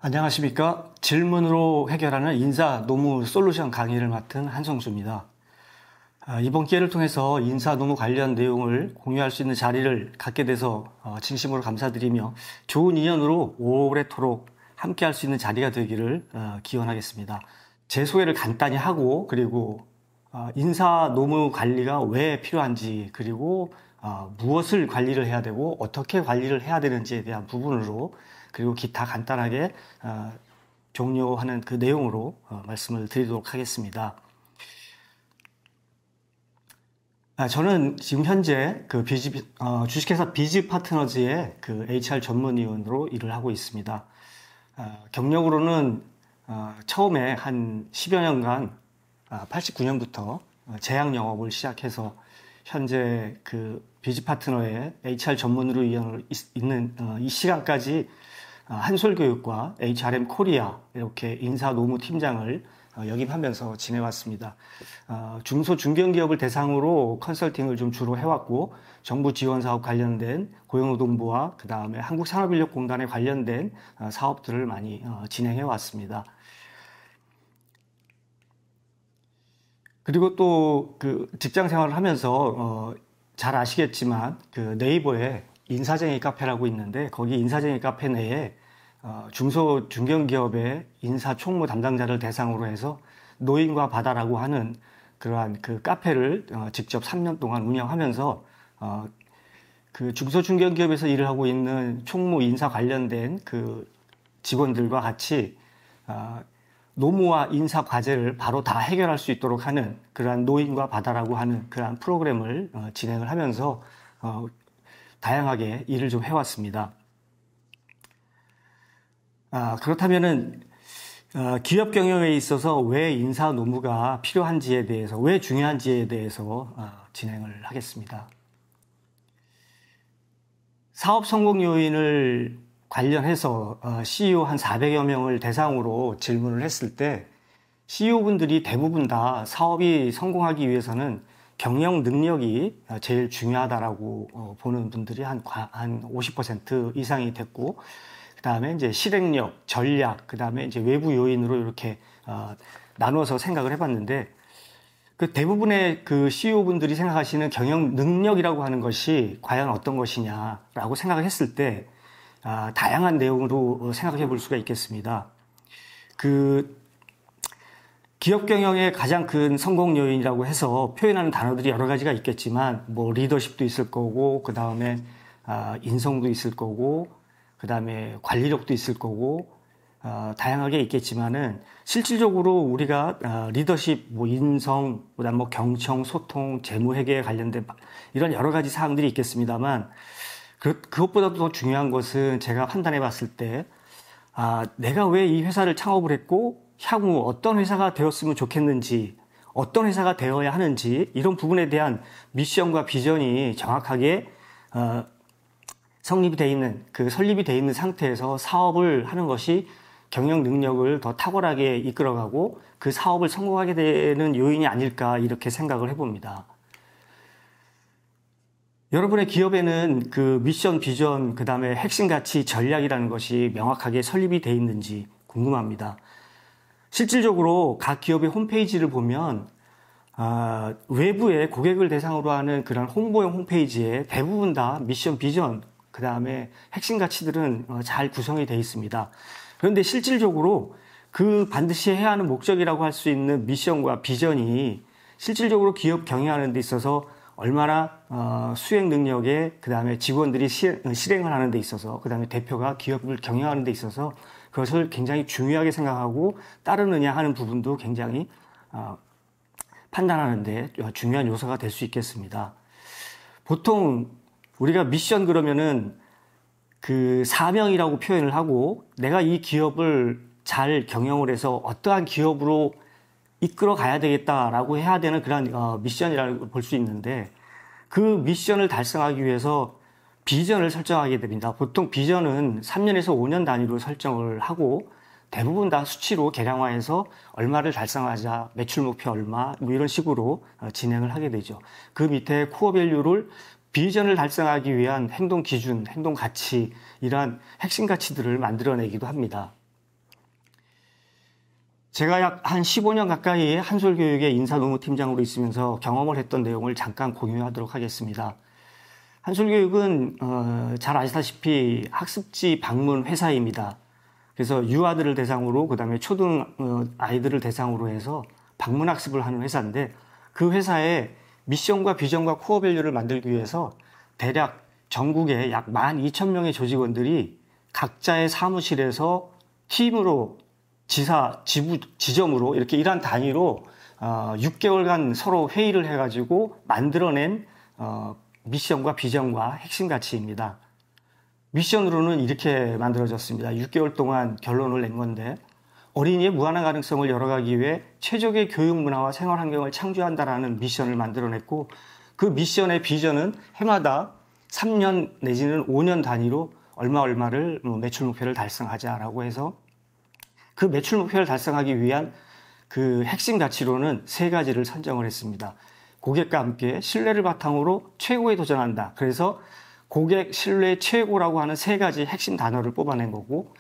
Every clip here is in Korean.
안녕하십니까. 질문으로 해결하는 인사 노무 솔루션 강의를 맡은 한성수입니다. 이번 기회를 통해서 인사 노무 관련 내용을 공유할 수 있는 자리를 갖게 돼서 진심으로 감사드리며 좋은 인연으로 오래도록 함께 할 수 있는 자리가 되기를 기원하겠습니다. 제 소개를 간단히 하고, 그리고 인사 노무 관리가 왜 필요한지, 그리고 무엇을 관리를 해야 되고 어떻게 관리를 해야 되는지에 대한 부분으로, 그리고 기타 간단하게 종료하는 그 내용으로 말씀을 드리도록 하겠습니다. 저는 지금 현재 그 주식회사 비즈파트너즈의 그 HR 전문위원으로 일을 하고 있습니다. 경력으로는 처음에 한 10여 년간 89년부터 제약 영업을 시작해서 현재 그 비즈파트너의 HR 전문으로 있는 이 시간까지 한솔교육과 HRM 코리아 이렇게 인사 노무 팀장을 역임하면서 지내왔습니다. 중소 중견기업을 대상으로 컨설팅을 좀 주로 해왔고, 정부 지원 사업 관련된 고용노동부와 그 다음에 한국산업인력공단에 관련된 사업들을 많이 진행해왔습니다. 그리고 또 그 직장 생활을 하면서 잘 아시겠지만 그 네이버에 인사쟁이 카페라고 있는데, 거기 인사쟁이 카페 내에 중소 중견기업의 인사 총무 담당자를 대상으로 해서 노인과 바다라고 하는 그러한 그 카페를 직접 3년 동안 운영하면서 그 중소 중견기업에서 일을 하고 있는 총무 인사 관련된 그 직원들과 같이 노무와 인사 과제를 바로 다 해결할 수 있도록 하는 그러한 노인과 바다라고 하는 그러한 프로그램을 진행을 하면서 다양하게 일을 좀 해왔습니다. 그렇다면은 기업 경영에 있어서 왜 인사 노무가 필요한지에 대해서, 왜 중요한지에 대해서 진행을 하겠습니다. 사업 성공 요인을 관련해서 CEO 한 400여 명을 대상으로 질문을 했을 때 CEO분들이 대부분 다 사업이 성공하기 위해서는 경영 능력이 제일 중요하다라고 보는 분들이 한 50% 이상이 됐고, 그 다음에 이제 실행력, 전략, 그 다음에 이제 외부 요인으로 이렇게 나누어서 생각을 해봤는데, 그 대부분의 그 CEO분들이 생각하시는 경영 능력이라고 하는 것이 과연 어떤 것이냐라고 생각을 했을 때, 다양한 내용으로 생각해 볼 수가 있겠습니다. 그 기업 경영의 가장 큰 성공 요인이라고 해서 표현하는 단어들이 여러 가지가 있겠지만, 뭐 리더십도 있을 거고, 그 다음에 인성도 있을 거고, 그 다음에 관리력도 있을 거고, 다양하게 있겠지만은 실질적으로 우리가 리더십, 뭐 인성, 그다음 뭐 경청, 소통, 재무회계에 관련된 이런 여러 가지 사항들이 있겠습니다만, 그것보다도 더 중요한 것은 제가 판단해 봤을 때, 내가 왜 이 회사를 창업을 했고, 향후 어떤 회사가 되었으면 좋겠는지, 어떤 회사가 되어야 하는지, 이런 부분에 대한 미션과 비전이 정확하게 설립이 되어 있는 상태에서 사업을 하는 것이 경영 능력을 더 탁월하게 이끌어가고 그 사업을 성공하게 되는 요인이 아닐까, 이렇게 생각을 해봅니다. 여러분의 기업에는 그 미션, 비전, 그 다음에 핵심 가치, 전략이라는 것이 명확하게 설립이 되어 있는지 궁금합니다. 실질적으로 각 기업의 홈페이지를 보면 외부의 고객을 대상으로 하는 그런 홍보용 홈페이지에 대부분 다 미션, 비전, 그 다음에 핵심 가치들은 잘 구성이 되어 있습니다. 그런데 실질적으로 그 반드시 해야 하는 목적이라고 할 수 있는 미션과 비전이 실질적으로 기업 경영하는 데 있어서 얼마나 수행 능력에, 그 다음에 직원들이 실행을 하는 데 있어서, 그 다음에 대표가 기업을 경영하는 데 있어서 그것을 굉장히 중요하게 생각하고 따르느냐 하는 부분도 굉장히 판단하는 데 중요한 요소가 될 수 있겠습니다. 보통 우리가 미션 그러면은 그 사명이라고 표현을 하고, 내가 이 기업을 잘 경영을 해서 어떠한 기업으로 이끌어 가야 되겠다라고 해야 되는 그런 미션이라고 볼 수 있는데, 그 미션을 달성하기 위해서 비전을 설정하게 됩니다. 보통 비전은 3년에서 5년 단위로 설정을 하고, 대부분 다 수치로 계량화해서 얼마를 달성하자, 매출 목표 얼마, 뭐 이런 식으로 진행을 하게 되죠. 그 밑에 코어 밸류를 비전을 달성하기 위한 행동 기준, 행동 가치, 이러한 핵심 가치들을 만들어내기도 합니다. 제가 약 한 15년 가까이 한솔교육의 인사노무팀장으로 있으면서 경험을 했던 내용을 잠깐 공유하도록 하겠습니다. 한솔교육은 잘 아시다시피 학습지 방문 회사입니다. 그래서 유아들을 대상으로 그다음에 초등 아이들을 대상으로 해서 방문 학습을 하는 회사인데, 그 회사의 미션과 비전과 코어 밸류를 만들기 위해서 대략 전국에 약 12,000명의 조직원들이 각자의 사무실에서 팀으로 지점으로 이렇게 일한 단위로 6개월간 서로 회의를 해가지고 만들어낸 미션과 비전과 핵심 가치입니다. 미션으로는 이렇게 만들어졌습니다. 6개월 동안 결론을 낸 건데, 어린이의 무한한 가능성을 열어가기 위해 최적의 교육 문화와 생활 환경을 창조한다라는 미션을 만들어냈고, 그 미션의 비전은 해마다 3년 내지는 5년 단위로 얼마를 매출 목표를 달성하자라고 해서, 그 매출 목표를 달성하기 위한 그 핵심 가치로는 3가지를 선정을 했습니다. 고객과 함께 신뢰를 바탕으로 최고에 도전한다. 그래서 고객 신뢰 최고라고 하는 3가지 핵심 단어를 뽑아낸 거고,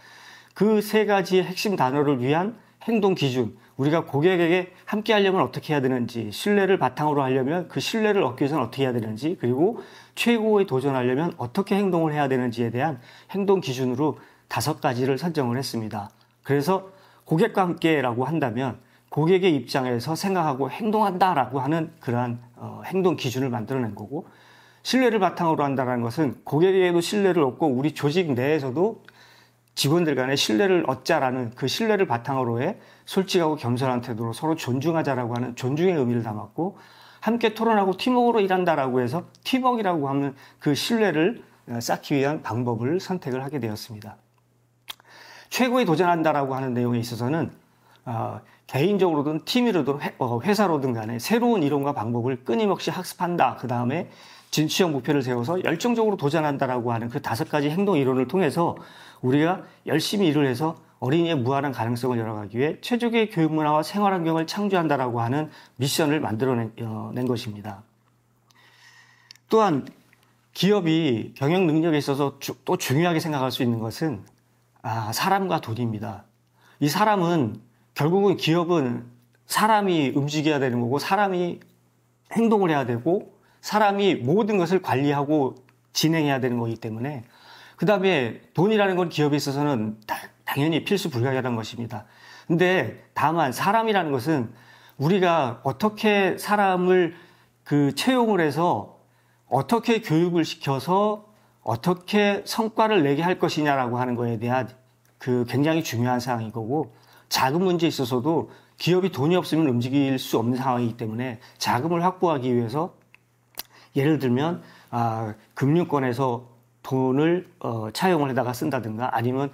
그 3가지의 핵심 단어를 위한 행동 기준, 우리가 고객에게 함께 하려면 어떻게 해야 되는지, 신뢰를 바탕으로 하려면 그 신뢰를 얻기 위해서는 어떻게 해야 되는지, 그리고 최고에 도전하려면 어떻게 행동을 해야 되는지에 대한 행동 기준으로 5가지를 선정을 했습니다. 그래서 고객과 함께라고 한다면 고객의 입장에서 생각하고 행동한다라고 하는 그러한 행동 기준을 만들어낸 거고, 신뢰를 바탕으로 한다는 것은 고객에게도 신뢰를 얻고 우리 조직 내에서도 직원들 간에 신뢰를 얻자라는 그 신뢰를 바탕으로 해 솔직하고 겸손한 태도로 서로 존중하자라고 하는 존중의 의미를 담았고, 함께 토론하고 팀워크로 일한다라고 해서 팀워크라고 하는 그 신뢰를 쌓기 위한 방법을 선택을 하게 되었습니다. 최고에 도전한다라고 하는 내용에 있어서는 개인적으로든 팀으로든 회사로든 간에 새로운 이론과 방법을 끊임없이 학습한다. 그 다음에 진취형 목표를 세워서 열정적으로 도전한다라고 하는 그 5가지 행동 이론을 통해서 우리가 열심히 일을 해서 어린이의 무한한 가능성을 열어가기 위해 최적의 교육 문화와 생활 환경을 창조한다라고 하는 미션을 만들어낸 것입니다. 또한 기업이 경영 능력에 있어서 또 중요하게 생각할 수 있는 것은 사람과 돈입니다. 이 사람은 결국은 기업은 사람이 움직여야 되는 거고, 사람이 행동을 해야 되고, 사람이 모든 것을 관리하고 진행해야 되는 거기 때문에, 그 다음에 돈이라는 건 기업에 있어서는 당연히 필수 불가결한 것입니다. 근데 다만 사람이라는 것은 우리가 어떻게 사람을 채용을 해서 어떻게 교육을 시켜서 어떻게 성과를 내게 할 것이냐라고 하는 거에 대한 굉장히 중요한 사항인 거고, 자금 문제에 있어서도 기업이 돈이 없으면 움직일 수 없는 상황이기 때문에 자금을 확보하기 위해서, 예를 들면 금융권에서 돈을 차용을 해다가 쓴다든가, 아니면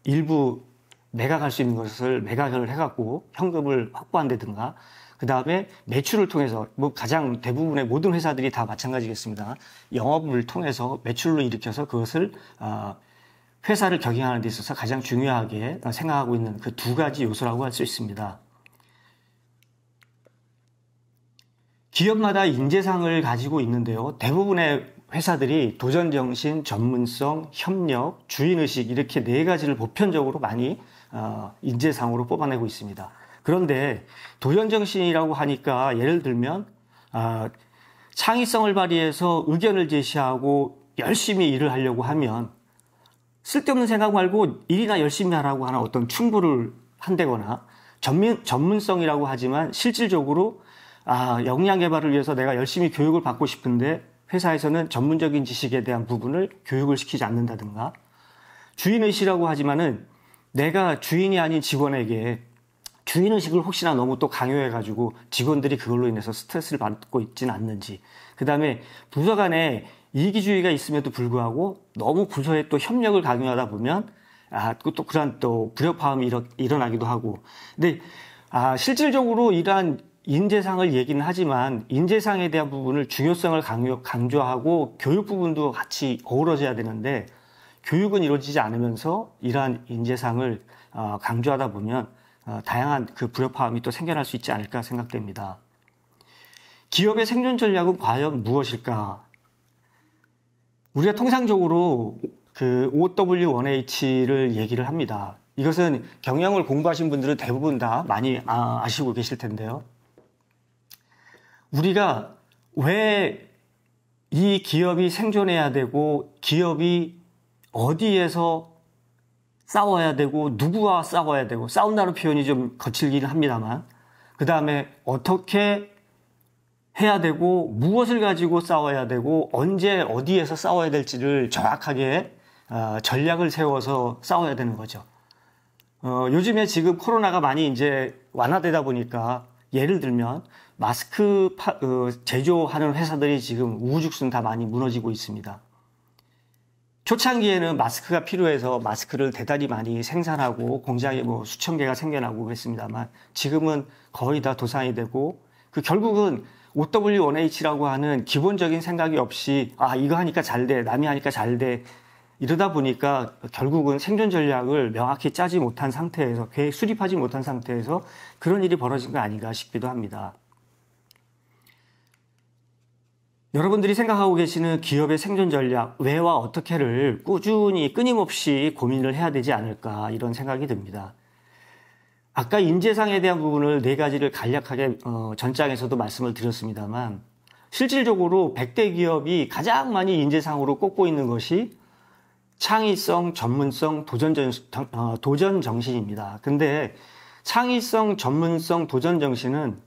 일부 매각할 수 있는 것을 매각을 해갖고 현금을 확보한다든가, 그 다음에 매출을 통해서 가장 대부분의 모든 회사들이 다 마찬가지겠습니다. 영업을 통해서 매출로 일으켜서 그것을 회사를 경영하는 데 있어서 가장 중요하게 생각하고 있는 그 2가지 요소라고 할 수 있습니다. 기업마다 인재상을 가지고 있는데요. 대부분의 회사들이 도전정신, 전문성, 협력, 주인의식 이렇게 4가지를 보편적으로 많이 인재상으로 뽑아내고 있습니다. 그런데 도전정신이라고 하니까 예를 들면 창의성을 발휘해서 의견을 제시하고 열심히 일을 하려고 하면 쓸데없는 생각 말고 일이나 열심히 하라고 하는 어떤 충고를 한다거나, 전문성이라고 하지만 실질적으로 역량 개발을 위해서 내가 열심히 교육을 받고 싶은데 회사에서는 전문적인 지식에 대한 부분을 교육을 시키지 않는다든가, 주인의식이라고 하지만은 내가 주인이 아닌 직원에게 주인의식을 혹시나 너무 또 강요해가지고 직원들이 그걸로 인해서 스트레스를 받고 있지는 않는지, 그 다음에 부서 간에 이기주의가 있음에도 불구하고 너무 부서에 또 협력을 강요하다 보면 또 그런 또 불협화음이 일어나기도 하고. 근데 실질적으로 이러한 인재상을 얘기는 하지만 인재상에 대한 부분을 중요성을 강조하고 교육 부분도 같이 어우러져야 되는데, 교육은 이루어지지 않으면서 이러한 인재상을 강조하다 보면 다양한 그 불협화음이 또 생겨날 수 있지 않을까 생각됩니다. 기업의 생존 전략은 과연 무엇일까? 우리가 통상적으로 그 OW1H를 얘기를 합니다. 이것은 경영을 공부하신 분들은 대부분 다 많이 아시고 계실 텐데요. 우리가 왜 이 기업이 생존해야 되고 기업이 어디에서 싸워야 되고 누구와 싸워야 되고, 싸운다는 표현이 좀 거칠긴 합니다만, 그 다음에 어떻게 해야 되고 무엇을 가지고 싸워야 되고 언제 어디에서 싸워야 될지를 정확하게 전략을 세워서 싸워야 되는 거죠. 요즘에 지금 코로나가 많이 이제 완화되다 보니까, 예를 들면 마스크 제조하는 회사들이 지금 우후죽순 다 많이 무너지고 있습니다. 초창기에는 마스크가 필요해서 마스크를 대단히 많이 생산하고 공장에 뭐 수천 개가 생겨나고 그랬습니다만, 지금은 거의 다 도산이 되고, 결국은 OW1H라고 하는 기본적인 생각이 없이 이거 하니까 잘 돼, 남이 하니까 잘 돼, 이러다 보니까 결국은 생존 전략을 명확히 짜지 못한 상태에서, 계획 수립하지 못한 상태에서 그런 일이 벌어진 거 아닌가 싶기도 합니다. 여러분들이 생각하고 계시는 기업의 생존 전략, 왜와 어떻게를 꾸준히 끊임없이 고민을 해야 되지 않을까, 이런 생각이 듭니다. 아까 인재상에 대한 부분을 4가지를 간략하게 전장에서도 말씀을 드렸습니다만, 실질적으로 100대 기업이 가장 많이 인재상으로 꼽고 있는 것이 창의성, 전문성, 도전 정신입니다. 근데 창의성, 전문성, 도전 정신은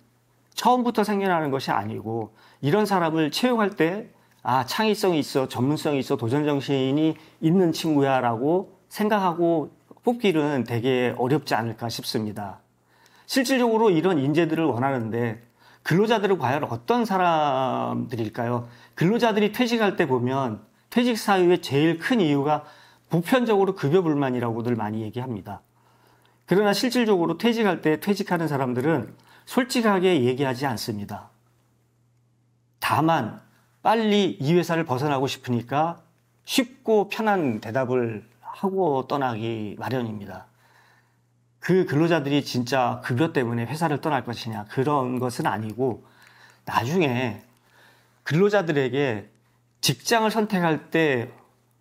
처음부터 생겨나는 것이 아니고, 이런 사람을 채용할 때 창의성이 있어, 전문성이 있어, 도전 정신이 있는 친구야 라고 생각하고 뽑기는 되게 어렵지 않을까 싶습니다. 실질적으로 이런 인재들을 원하는데, 근로자들은 과연 어떤 사람들일까요? 근로자들이 퇴직할 때 보면 퇴직 사유의 제일 큰 이유가 보편적으로 급여 불만이라고들 많이 얘기합니다. 그러나 실질적으로 퇴직할 때 퇴직하는 사람들은 솔직하게 얘기하지 않습니다. 다만 빨리 이 회사를 벗어나고 싶으니까 쉽고 편한 대답을 하고 떠나기 마련입니다. 그 근로자들이 진짜 급여 때문에 회사를 떠날 것이냐, 그런 것은 아니고, 나중에 근로자들에게 직장을 선택할 때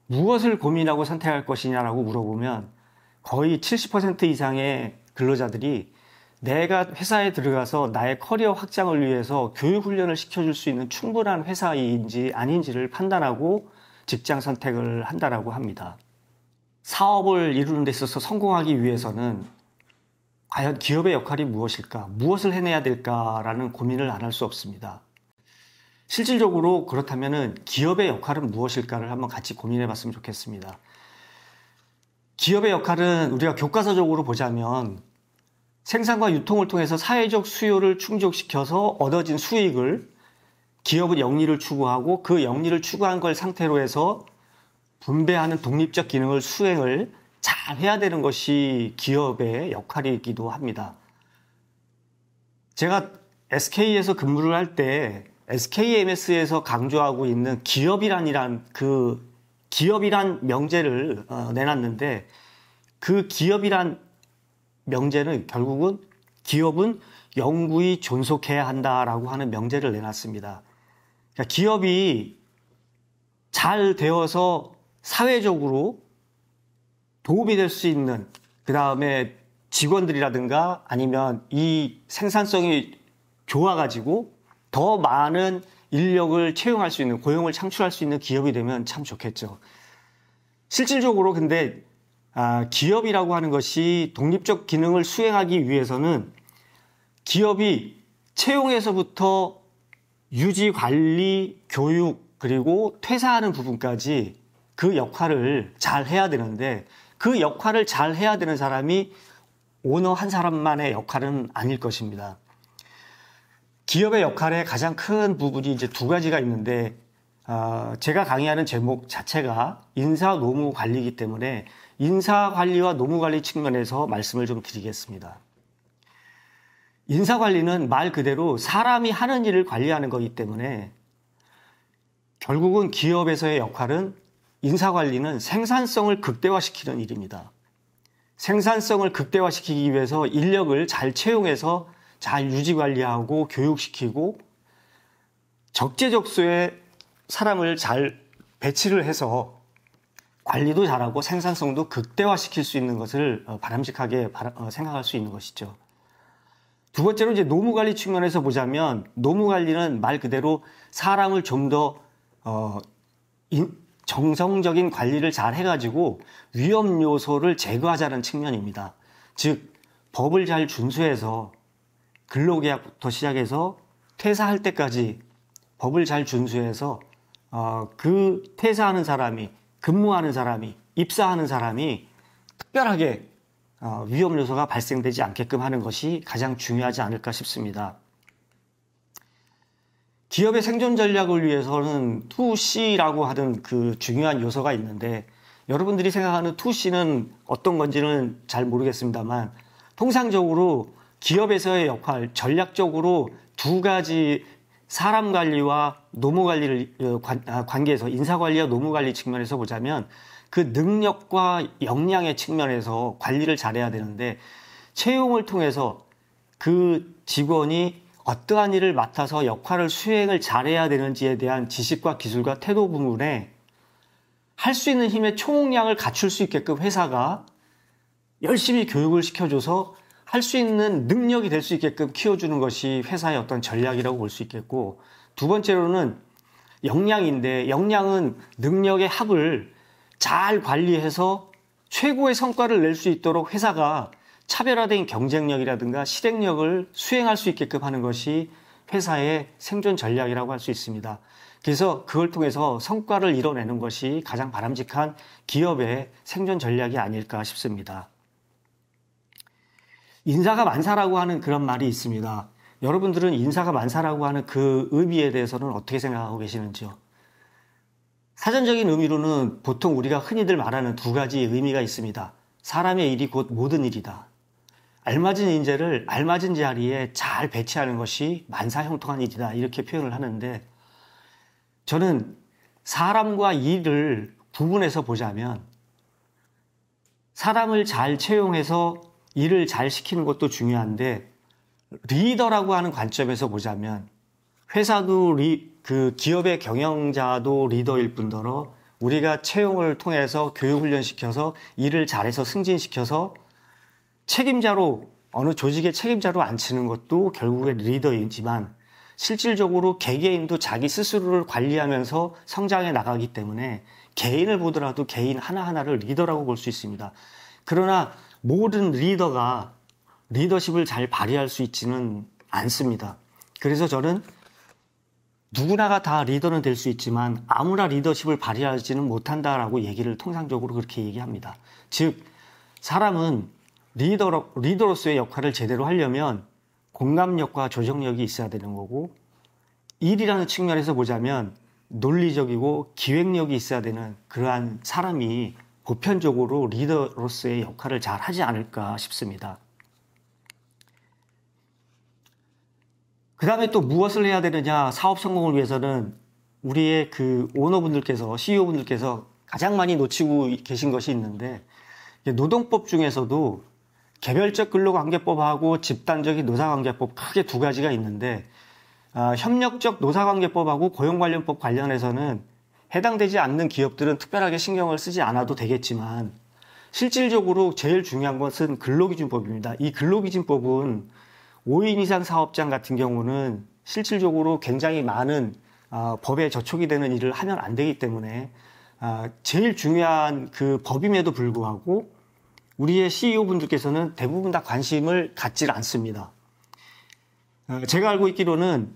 무엇을 고민하고 선택할 것이냐라고 물어보면 거의 70% 이상의 근로자들이 내가 회사에 들어가서 나의 커리어 확장을 위해서 교육훈련을 시켜줄 수 있는 충분한 회사인지 아닌지를 판단하고 직장 선택을 한다라고 합니다. 사업을 이루는 데 있어서 성공하기 위해서는 과연 기업의 역할이 무엇일까, 무엇을 해내야 될까라는 고민을 안 할 수 없습니다. 실질적으로 그렇다면 기업의 역할은 무엇일까를 한번 같이 고민해 봤으면 좋겠습니다. 기업의 역할은 우리가 교과서적으로 보자면 생산과 유통을 통해서 사회적 수요를 충족시켜서 얻어진 수익을, 기업은 영리를 추구하고 그 영리를 추구한 걸 상태로 해서 분배하는 독립적 기능을 수행을 잘 해야 되는 것이 기업의 역할이기도 합니다. 제가 SK에서 근무를 할 때 SKMS에서 강조하고 있는 기업이란 명제를 내놨는데, 그 기업이란 명제는 결국은 기업은 영구히 존속해야 한다라고 하는 명제를 내놨습니다. 그러니까 기업이 잘 되어서 사회적으로 도움이 될 수 있는, 그 다음에 직원들이라든가 아니면 이 생산성이 좋아가지고 더 많은 인력을 채용할 수 있는, 고용을 창출할 수 있는 기업이 되면 참 좋겠죠. 실질적으로 근데 기업이라고 하는 것이 독립적 기능을 수행하기 위해서는 기업이 채용에서부터 유지, 관리, 교육, 그리고 퇴사하는 부분까지 그 역할을 잘 해야 되는데, 그 역할을 잘 해야 되는 사람이 오너 한 사람만의 역할은 아닐 것입니다. 기업의 역할의 가장 큰 부분이 이제 2가지가 있는데, 제가 강의하는 제목 자체가 인사 노무 관리이기 때문에 인사 관리와 노무 관리 측면에서 말씀을 좀 드리겠습니다. 인사 관리는 말 그대로 사람이 하는 일을 관리하는 거기 때문에 결국은 기업에서의 역할은, 인사 관리는 생산성을 극대화시키는 일입니다. 생산성을 극대화시키기 위해서 인력을 잘 채용해서 잘 유지 관리하고 교육시키고 적재적소에 사람을 잘 배치를 해서 관리도 잘하고 생산성도 극대화시킬 수 있는 것을 바람직하게 생각할 수 있는 것이죠. 두 번째로 이제 노무관리 측면에서 보자면 노무관리는 말 그대로 사람을 좀 더 정성적인 관리를 잘 해가지고 위험 요소를 제거하자는 측면입니다. 즉 법을 잘 준수해서 근로계약부터 시작해서 퇴사할 때까지 법을 잘 준수해서 그 퇴사하는 사람이, 근무하는 사람이, 입사하는 사람이 특별하게 위험 요소가 발생되지 않게끔 하는 것이 가장 중요하지 않을까 싶습니다. 기업의 생존 전략을 위해서는 2C라고 하는 그 중요한 요소가 있는데 여러분들이 생각하는 2C는 어떤 건지는 잘 모르겠습니다만 통상적으로 기업에서의 역할, 전략적으로 두 가지 사람 관리와 노무 관리를 관계에서 인사 관리와 노무 관리 측면에서 보자면 그 능력과 역량의 측면에서 관리를 잘해야 되는데 채용을 통해서 그 직원이 어떠한 일을 맡아서 역할을 수행을 잘해야 되는지에 대한 지식과 기술과 태도 부분에 할 수 있는 힘의 총량을 갖출 수 있게끔 회사가 열심히 교육을 시켜줘서 할 수 있는 능력이 될 수 있게끔 키워주는 것이 회사의 어떤 전략이라고 볼 수 있겠고 두 번째로는 역량인데 역량은 능력의 합을 잘 관리해서 최고의 성과를 낼 수 있도록 회사가 차별화된 경쟁력이라든가 실행력을 수행할 수 있게끔 하는 것이 회사의 생존 전략이라고 할 수 있습니다. 그래서 그걸 통해서 성과를 이뤄내는 것이 가장 바람직한 기업의 생존 전략이 아닐까 싶습니다. 인사가 만사라고 하는 그런 말이 있습니다. 여러분들은 인사가 만사라고 하는 그 의미에 대해서는 어떻게 생각하고 계시는지요? 사전적인 의미로는 보통 우리가 흔히들 말하는 두 가지 의미가 있습니다. 사람의 일이 곧 모든 일이다. 알맞은 인재를 알맞은 자리에 잘 배치하는 것이 만사형통한 일이다. 이렇게 표현을 하는데 저는 사람과 일을 구분해서 보자면 사람을 잘 채용해서 일을 잘 시키는 것도 중요한데 리더라고 하는 관점에서 보자면 회사도 그 기업의 경영자도 리더일 뿐더러 우리가 채용을 통해서 교육훈련시켜서 일을 잘해서 승진시켜서 책임자로 어느 조직의 책임자로 앉히는 것도 결국에 리더이지만 실질적으로 개개인도 자기 스스로를 관리하면서 성장해 나가기 때문에 개인을 보더라도 개인 하나하나를 리더라고 볼 수 있습니다. 그러나 모든 리더가 리더십을 잘 발휘할 수 있지는 않습니다. 그래서 저는 누구나가 다 리더는 될 수 있지만 아무나 리더십을 발휘하지는 못한다라고 얘기를 통상적으로 그렇게 얘기합니다. 즉 사람은 리더로서의 역할을 제대로 하려면 공감력과 조정력이 있어야 되는 거고 일이라는 측면에서 보자면 논리적이고 기획력이 있어야 되는 그러한 사람이 보편적으로 리더로서의 역할을 잘 하지 않을까 싶습니다. 그 다음에 또 무엇을 해야 되느냐, 사업 성공을 위해서는 우리의 그 오너분들께서, CEO분들께서 가장 많이 놓치고 계신 것이 있는데 노동법 중에서도 개별적 근로관계법하고 집단적인 노사관계법 크게 두 가지가 있는데 협력적 노사관계법하고 고용관련법 관련해서는 해당되지 않는 기업들은 특별하게 신경을 쓰지 않아도 되겠지만 실질적으로 제일 중요한 것은 근로기준법입니다. 이 근로기준법은 5인 이상 사업장 같은 경우는 실질적으로 굉장히 많은 법에 저촉이 되는 일을 하면 안 되기 때문에 제일 중요한 그 법임에도 불구하고 우리의 CEO분들께서는 대부분 다 관심을 갖질 않습니다. 제가 알고 있기로는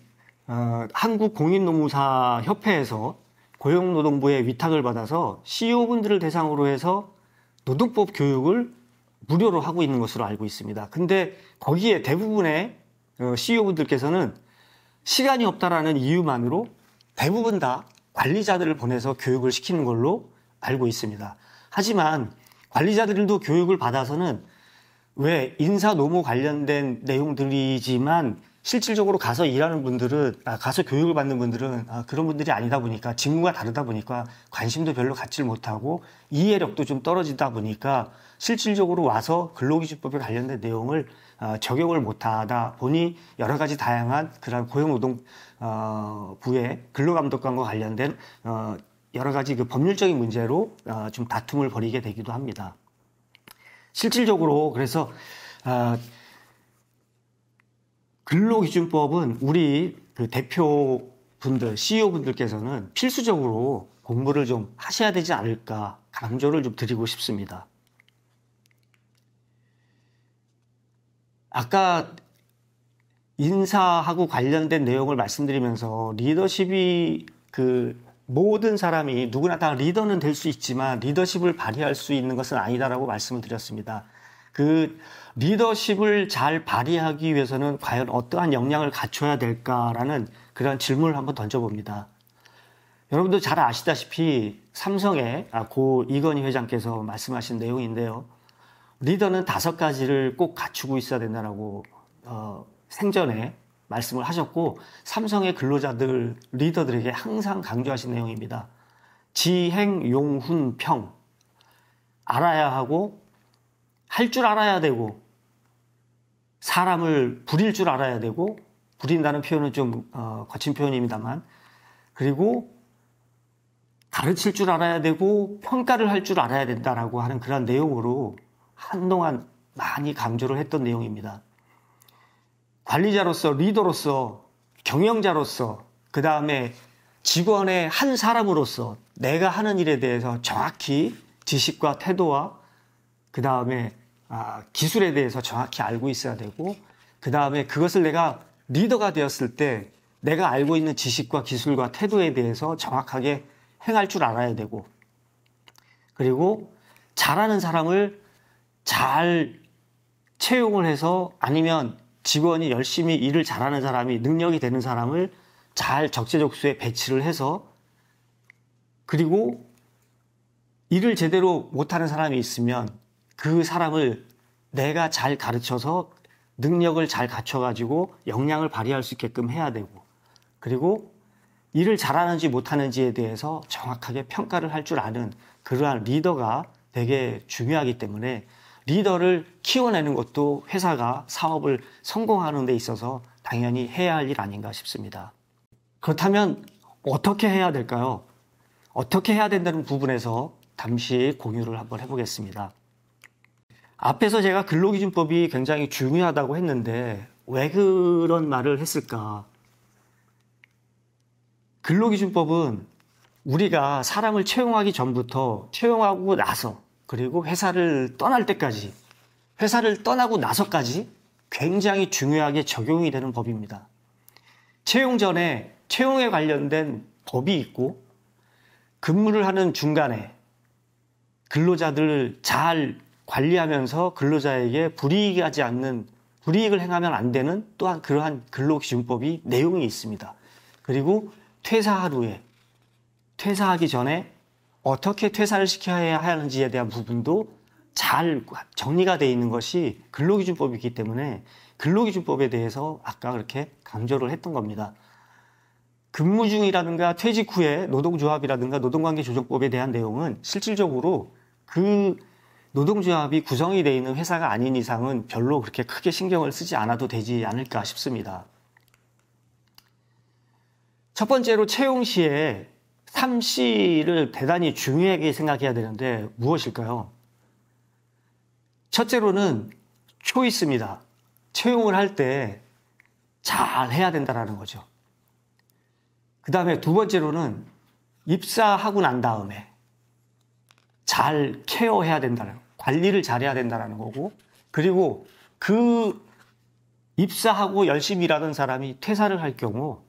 한국공인노무사협회에서 고용노동부의 위탁을 받아서 CEO분들을 대상으로 해서 노동법 교육을 무료로 하고 있는 것으로 알고 있습니다. 근데 거기에 대부분의 CEO분들께서는 시간이 없다라는 이유만으로 대부분 다 관리자들을 보내서 교육을 시키는 걸로 알고 있습니다. 하지만 관리자들도 교육을 받아서는 왜 인사 노무 관련된 내용들이지만 실질적으로 가서 일하는 분들은, 가서 교육을 받는 분들은 그런 분들이 아니다 보니까 직무가 다르다 보니까 관심도 별로 갖질 못하고 이해력도 좀 떨어지다 보니까 실질적으로 와서 근로기준법에 관련된 내용을 적용을 못하다 보니 여러 가지 다양한 그런 고용노동부의 근로감독관과 관련된 여러 가지 그 법률적인 문제로 좀 다툼을 벌이게 되기도 합니다. 실질적으로 그래서 근로기준법은 우리 그 대표분들, CEO분들께서는 필수적으로 공부를 좀 하셔야 되지 않을까 강조를 좀 드리고 싶습니다. 아까 인사하고 관련된 내용을 말씀드리면서 리더십이 그 모든 사람이 누구나 다 리더는 될 수 있지만 리더십을 발휘할 수 있는 것은 아니다라고 말씀을 드렸습니다. 그 리더십을 잘 발휘하기 위해서는 과연 어떠한 역량을 갖춰야 될까라는 그런 질문을 한번 던져봅니다. 여러분도 잘 아시다시피 삼성의 고 이건희 회장께서 말씀하신 내용인데요. 리더는 5가지를 꼭 갖추고 있어야 된다라고 생전에 말씀을 하셨고 삼성의 근로자들, 리더들에게 항상 강조하신 내용입니다. 지행, 용훈, 평. 알아야 하고 할 줄 알아야 되고 사람을 부릴 줄 알아야 되고 부린다는 표현은 좀 거친 표현입니다만 그리고 가르칠 줄 알아야 되고 평가를 할 줄 알아야 된다라고 하는 그런 내용으로 한동안 많이 강조를 했던 내용입니다. 관리자로서, 리더로서, 경영자로서, 그 다음에 직원의 한 사람으로서 내가 하는 일에 대해서 정확히 지식과 태도와 그 다음에 기술에 대해서 정확히 알고 있어야 되고 그 다음에 그것을 내가 리더가 되었을 때 내가 알고 있는 지식과 기술과 태도에 대해서 정확하게 행할 줄 알아야 되고 그리고 잘하는 사람을 잘 채용을 해서 아니면 직원이 열심히 일을 잘하는 사람이 능력이 되는 사람을 잘 적재적소에 배치를 해서 그리고 일을 제대로 못하는 사람이 있으면 그 사람을 내가 잘 가르쳐서 능력을 잘 갖춰가지고 역량을 발휘할 수 있게끔 해야 되고 그리고 일을 잘하는지 못하는지에 대해서 정확하게 평가를 할 줄 아는 그러한 리더가 되게 중요하기 때문에 리더를 키워내는 것도 회사가 사업을 성공하는 데 있어서 당연히 해야 할 일 아닌가 싶습니다. 그렇다면 어떻게 해야 될까요? 어떻게 해야 된다는 부분에서 잠시 공유를 한번 해보겠습니다. 앞에서 제가 근로기준법이 굉장히 중요하다고 했는데 왜 그런 말을 했을까? 근로기준법은 우리가 사람을 채용하기 전부터 채용하고 나서 그리고 회사를 떠날 때까지 회사를 떠나고 나서까지 굉장히 중요하게 적용이 되는 법입니다. 채용 전에 채용에 관련된 법이 있고 근무를 하는 중간에 근로자들을 잘 관리하면서 근로자에게 불이익을 행하면 안 되는 또한 그러한 근로기준법이 내용이 있습니다. 그리고 퇴사하기 전에 어떻게 퇴사를 시켜야 하는지에 대한 부분도 잘 정리가 되어 있는 것이 근로기준법이기 때문에 근로기준법에 대해서 아까 그렇게 강조를 했던 겁니다. 근무 중이라든가 퇴직 후에 노동조합이라든가 노동관계조정법에 대한 내용은 실질적으로 그 노동조합이 구성이 되어 있는 회사가 아닌 이상은 별로 그렇게 크게 신경을 쓰지 않아도 되지 않을까 싶습니다. 첫 번째로 채용 시에 3C를 대단히 중요하게 생각해야 되는데 무엇일까요? 첫째로는 초이스입니다. 채용을 할 때 잘 해야 된다는 거죠. 그 다음에 두 번째로는 입사하고 난 다음에 잘 케어해야 된다는, 관리를 잘해야 된다는 거고, 그리고 그 입사하고 열심히 일하던 사람이 퇴사를 할 경우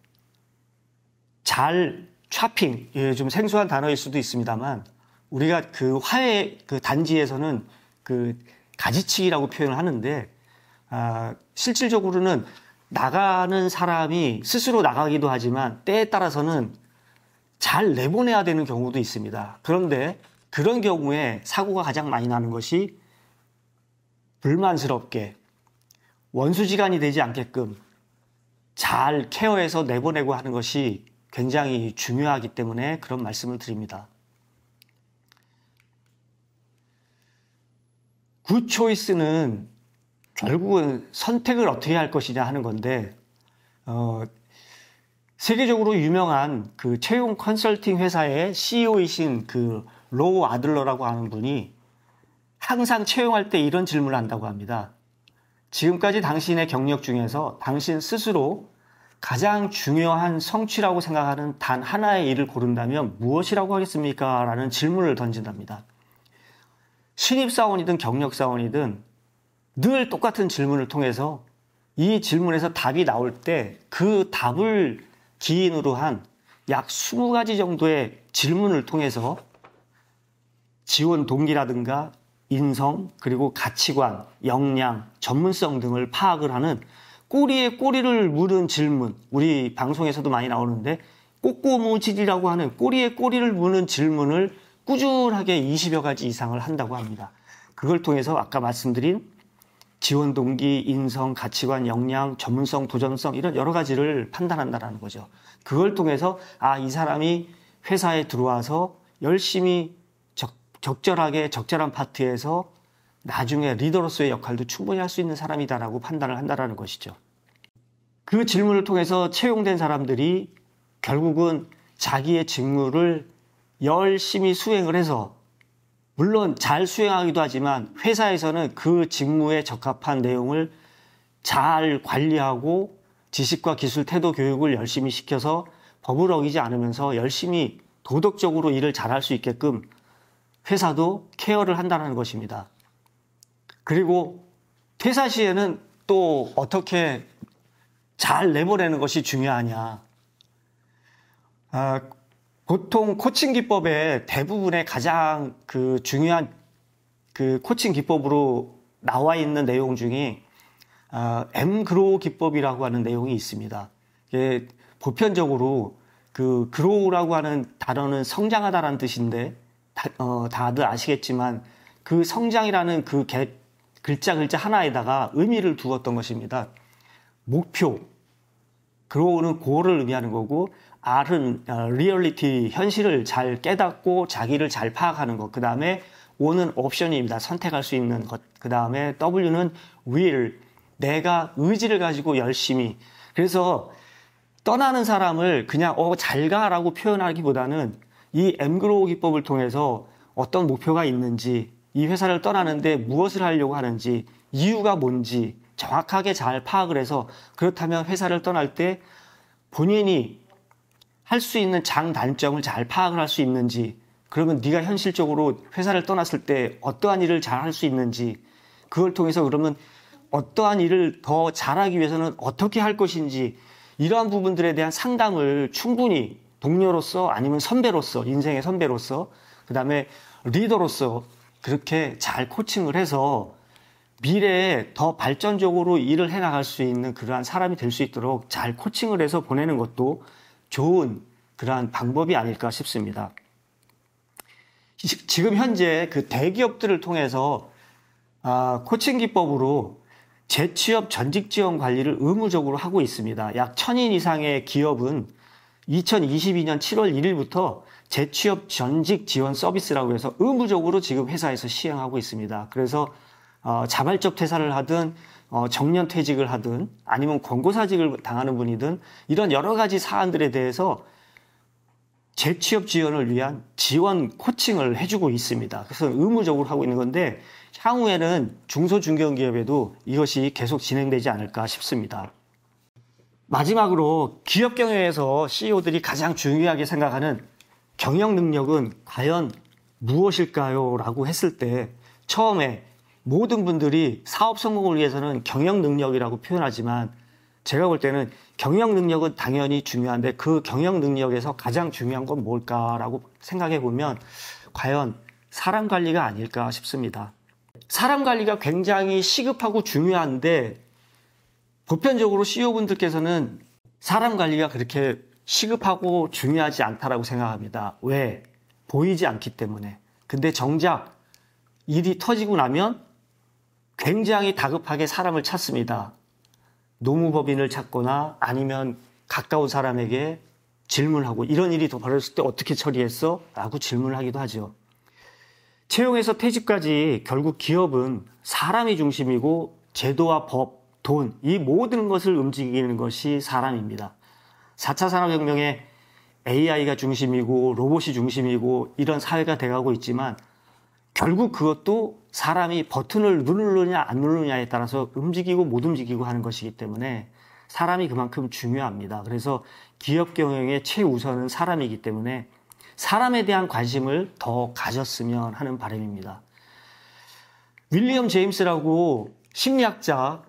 잘 차핑, 좀 생소한 단어일 수도 있습니다만 우리가 그 화해 그 단지에서는 그 가지치기라고 표현을 하는데 실질적으로는 나가는 사람이 스스로 나가기도 하지만 때에 따라서는 잘 내보내야 되는 경우도 있습니다. 그런데 그런 경우에 사고가 가장 많이 나는 것이 불만스럽게 원수지간이 되지 않게끔 잘 케어해서 내보내고 하는 것이 굉장히 중요하기 때문에 그런 말씀을 드립니다. 굿 초이스는 결국은 선택을 어떻게 할 것이냐 하는 건데 세계적으로 유명한 그 채용 컨설팅 회사의 CEO이신 그 로우 아들러라고 하는 분이 항상 채용할 때 이런 질문을 한다고 합니다. 지금까지 당신의 경력 중에서 당신 스스로 가장 중요한 성취라고 생각하는 단 하나의 일을 고른다면 무엇이라고 하겠습니까? 라는 질문을 던진답니다. 신입사원이든 경력사원이든 늘 똑같은 질문을 통해서 이 질문에서 답이 나올 때 그 답을 기인으로 한 약 20가지 정도의 질문을 통해서 지원 동기라든가 인성, 그리고 가치관, 역량, 전문성 등을 파악을 하는 꼬리에 꼬리를 무는 질문, 우리 방송에서도 많이 나오는데 꼬꼬무질이라고 하는 꼬리에 꼬리를 무는 질문을 꾸준하게 20여 가지 이상을 한다고 합니다. 그걸 통해서 아까 말씀드린 지원 동기, 인성, 가치관, 역량, 전문성, 도전성 이런 여러 가지를 판단한다는 거죠. 그걸 통해서 이 사람이 회사에 들어와서 열심히 적절하게 적절한 파트에서 나중에 리더로서의 역할도 충분히 할 수 있는 사람이다라고 판단을 한다는 것이죠. 그 질문을 통해서 채용된 사람들이 결국은 자기의 직무를 열심히 수행을 해서 물론 잘 수행하기도 하지만 회사에서는 그 직무에 적합한 내용을 잘 관리하고 지식과 기술, 태도 교육을 열심히 시켜서 법을 어기지 않으면서 열심히 도덕적으로 일을 잘할 수 있게끔 회사도 케어를 한다는 것입니다. 그리고 퇴사 시에는 또 어떻게 잘 내보내는 것이 중요하냐. 보통 코칭 기법의 대부분의 가장 중요한 코칭 기법으로 나와 있는 내용 중에 M-GROW 기법이라고 하는 내용이 있습니다. 이게 보편적으로 GROW라고 하는 단어는 성장하다라는 뜻인데 다들 아시겠지만 그 성장이라는 글자 하나에다가 의미를 두었던 것입니다. 목표, grow는 고를 의미하는 거고 R은 reality, 현실을 잘 깨닫고 자기를 잘 파악하는 것. 그 다음에 O는 옵션입니다. 선택할 수 있는 것. 그 다음에 W는 will, 내가 의지를 가지고 열심히. 그래서 떠나는 사람을 그냥 잘 가라고 표현하기보다는 이 M-GROW 기법을 통해서 어떤 목표가 있는지, 이 회사를 떠나는데 무엇을 하려고 하는지, 이유가 뭔지 정확하게 잘 파악을 해서 그렇다면 회사를 떠날 때 본인이 할 수 있는 장단점을 잘 파악을 할 수 있는지, 그러면 네가 현실적으로 회사를 떠났을 때 어떠한 일을 잘 할 수 있는지, 그걸 통해서 그러면 어떠한 일을 더 잘하기 위해서는 어떻게 할 것인지, 이러한 부분들에 대한 상담을 충분히 동료로서 아니면 선배로서, 인생의 선배로서, 그 다음에 리더로서 그렇게 잘 코칭을 해서 미래에 더 발전적으로 일을 해나갈 수 있는 그러한 사람이 될 수 있도록 잘 코칭을 해서 보내는 것도 좋은 그러한 방법이 아닐까 싶습니다. 지금 현재 그 대기업들을 통해서 코칭 기법으로 재취업 전직 지원 관리를 의무적으로 하고 있습니다. 약 1000인 이상의 기업은 2022년 7월 1일부터 재취업 전직 지원 서비스라고 해서 의무적으로 지금 회사에서 시행하고 있습니다. 그래서 자발적 퇴사를 하든 정년 퇴직을 하든 아니면 권고사직을 당하는 분이든 이런 여러 가지 사안들에 대해서 재취업 지원을 위한 지원 코칭을 해주고 있습니다. 그래서 의무적으로 하고 있는 건데 향후에는 중소중견기업에도 이것이 계속 진행되지 않을까 싶습니다. 마지막으로 기업 경영에서 CEO들이 가장 중요하게 생각하는 경영 능력은 과연 무엇일까요? 라고 했을 때 처음에 모든 분들이 사업 성공을 위해서는 경영 능력이라고 표현하지만 제가 볼 때는 경영 능력은 당연히 중요한데 그 경영 능력에서 가장 중요한 건 뭘까라고 생각해 보면 과연 사람 관리가 아닐까 싶습니다. 사람 관리가 굉장히 시급하고 중요한데 보편적으로 CEO분들께서는 사람 관리가 그렇게 시급하고 중요하지 않다라고 생각합니다. 왜? 보이지 않기 때문에. 근데 정작 일이 터지고 나면 굉장히 다급하게 사람을 찾습니다. 노무법인을 찾거나 아니면 가까운 사람에게 질문하고 이런 일이 더 벌어졌을 때 어떻게 처리했어? 라고 질문을 하기도 하죠. 채용에서 퇴직까지 결국 기업은 사람이 중심이고 제도와 법, 돈, 이 모든 것을 움직이는 것이 사람입니다. 4차 산업혁명에 AI가 중심이고 로봇이 중심이고 이런 사회가 돼가고 있지만 결국 그것도 사람이 버튼을 누르느냐 안 누르느냐에 따라서 움직이고 못 움직이고 하는 것이기 때문에 사람이 그만큼 중요합니다. 그래서 기업 경영의 최우선은 사람이기 때문에 사람에 대한 관심을 더 가졌으면 하는 바람입니다. 윌리엄 제임스라고 심리학자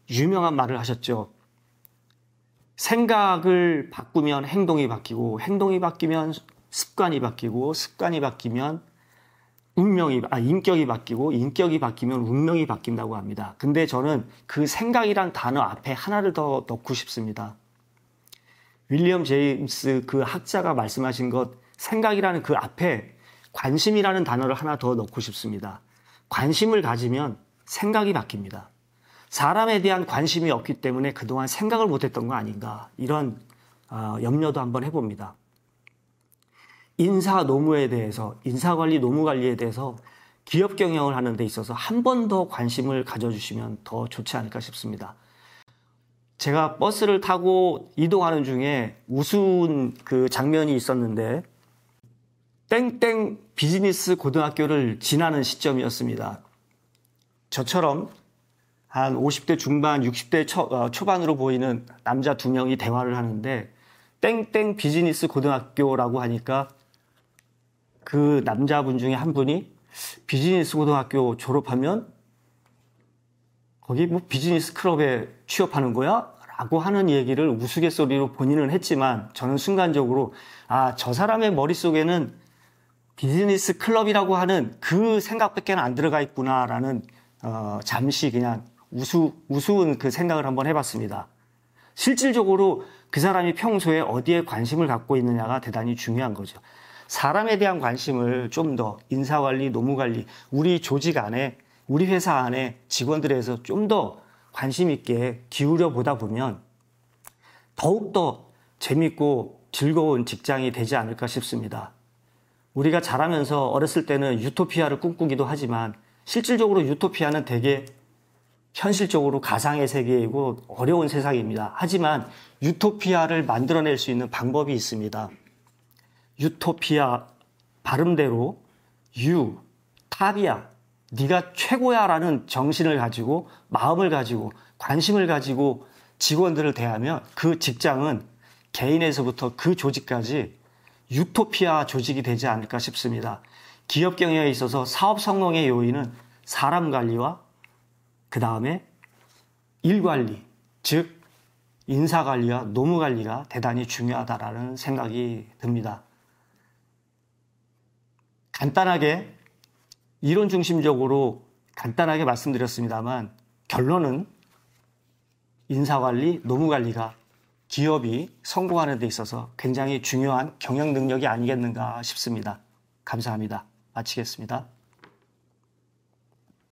유명한 말을 하셨죠. 생각을 바꾸면 행동이 바뀌고 행동이 바뀌면 습관이 바뀌고 습관이 바뀌면 인격이 바뀌고 인격이 바뀌면 운명이 바뀐다고 합니다. 근데 저는 그 생각이란 단어 앞에 하나를 더 넣고 싶습니다. 윌리엄 제임스 그 학자가 말씀하신 것 생각이라는 그 앞에 관심이라는 단어를 하나 더 넣고 싶습니다. 관심을 가지면 생각이 바뀝니다. 사람에 대한 관심이 없기 때문에 그동안 생각을 못했던 거 아닌가 이런 염려도 한번 해봅니다. 인사 노무에 대해서 인사관리 노무관리에 대해서 기업 경영을 하는 데 있어서 한 번 더 관심을 가져주시면 더 좋지 않을까 싶습니다. 제가 버스를 타고 이동하는 중에 우스운 그 장면이 있었는데 땡땡 비즈니스 고등학교를 지나는 시점이었습니다. 저처럼 한 50대 중반, 60대 초반으로 보이는 남자 2명이 대화를 하는데 땡땡 비즈니스 고등학교라고 하니까 그 남자분 중에 한 분이 비즈니스 고등학교 졸업하면 거기 뭐 비즈니스 클럽에 취업하는 거야? 라고 하는 얘기를 우스갯소리로 본인은 했지만 저는 순간적으로 저 사람의 머릿속에는 비즈니스 클럽이라고 하는 그 생각밖에 안 들어가 있구나라는 잠시 그냥 우스운 그 생각을 한번 해봤습니다. 실질적으로 그 사람이 평소에 어디에 관심을 갖고 있느냐가 대단히 중요한 거죠. 사람에 대한 관심을 좀 더 인사관리, 노무관리, 우리 조직 안에, 우리 회사 안에 직원들에서 좀 더 관심 있게 기울여 보다 보면 더욱더 재밌고 즐거운 직장이 되지 않을까 싶습니다. 우리가 자라면서 어렸을 때는 유토피아를 꿈꾸기도 하지만 실질적으로 유토피아는 되게 현실적으로 가상의 세계이고 어려운 세상입니다. 하지만 유토피아를 만들어낼 수 있는 방법이 있습니다. 유토피아 발음대로 탑이야, 네가 최고야 라는 정신을 가지고 마음을 가지고 관심을 가지고 직원들을 대하면 그 직장은 개인에서부터 그 조직까지 유토피아 조직이 되지 않을까 싶습니다. 기업 경영에 있어서 사업 성공의 요인은 사람 관리와 그 다음에 일 관리, 즉 인사 관리와 노무 관리가 대단히 중요하다라는 생각이 듭니다. 간단하게 이론 중심적으로 간단하게 말씀드렸습니다만 결론은 인사관리, 노무관리가 기업이 성공하는 데 있어서 굉장히 중요한 경영 능력이 아니겠는가 싶습니다. 감사합니다. 마치겠습니다.